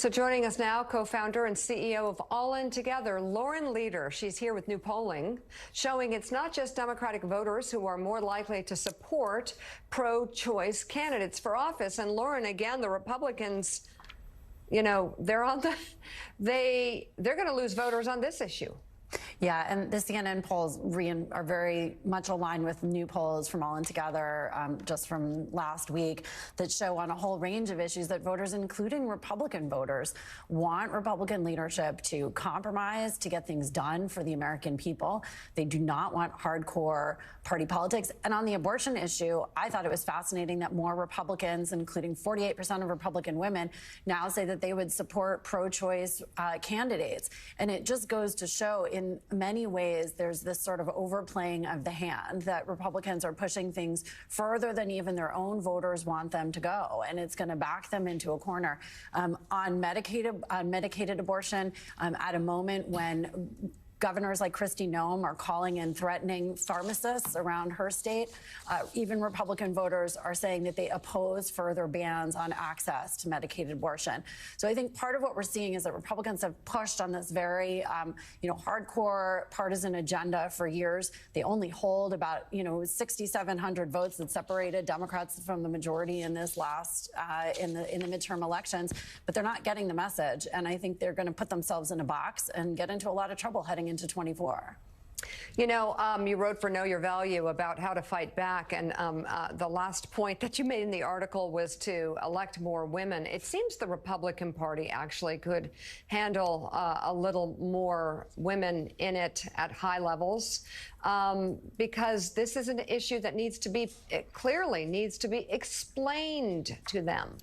So joining us now, co-founder and CEO of All In Together, Lauren Leader. She's here with new polling showing it's not just Democratic voters who are more likely to support pro-choice candidates for office. And Lauren, again, the Republicans, they're going to lose voters on this issue. Yeah, and the CNN polls are very much aligned with new polls from All In Together just from last week that show on a whole range of issues that voters, including Republican voters, want Republican leadership to compromise to get things done for the American people. They do not want hardcore party politics. And on the abortion issue, I thought it was fascinating that more Republicans, including 48% of Republican women, now say that they would support pro-choice candidates. And it just goes to show in many ways, there's this sort of overplaying of the hand that Republicans are pushing things further than even their own voters want them to go. And it's going to back them into a corner. On medicated abortion, at a moment when governors like Kristi Noem are calling and threatening pharmacists around her state. Even Republican voters are saying that they oppose further bans on access to medicated abortion. So I think part of what we're seeing is that Republicans have pushed on this very, hardcore partisan agenda for years. They only hold about, 6,700 votes that separated Democrats from the majority in this last, in the midterm elections, but they're not getting the message. And I think they're going to put themselves in a box and get into a lot of trouble heading into 24. You wrote for Know Your Value about how to fight back, and the last point that you made in the article was to elect more women. It seems the Republican Party actually could handle a little more women in it at high levels, because this is an issue that clearly needs to be explained to them.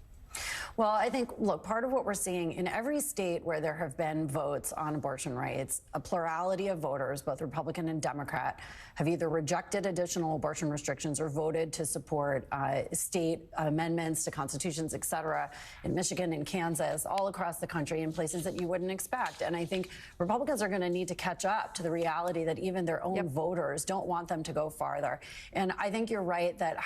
Well, I think, look, part of what we're seeing in every state where there have been votes on abortion rights, a plurality of voters, both Republican and Democrat, have either rejected additional abortion restrictions or voted to support state amendments to constitutions, et cetera, in Michigan and Kansas, all across the country in places that you wouldn't expect. And I think Republicans are going to need to catch up to the reality that even their own voters don't want them to go farther. And I think you're right that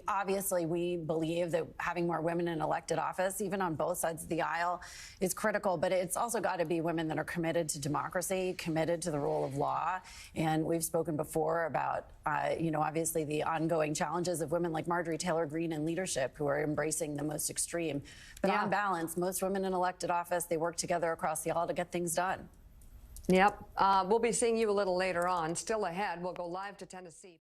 obviously we believe that having more women in elected office, even on both sides of the aisle, is critical. But it's also got to be women that are committed to democracy, committed to the rule of law. And we've spoken before about, obviously the ongoing challenges of women like Marjorie Taylor Greene in leadership who are embracing the most extreme. But on balance, most women in elected office, they work together across the aisle to get things done. Yep. We'll be seeing you a little later on. Still ahead, we'll go live to Tennessee.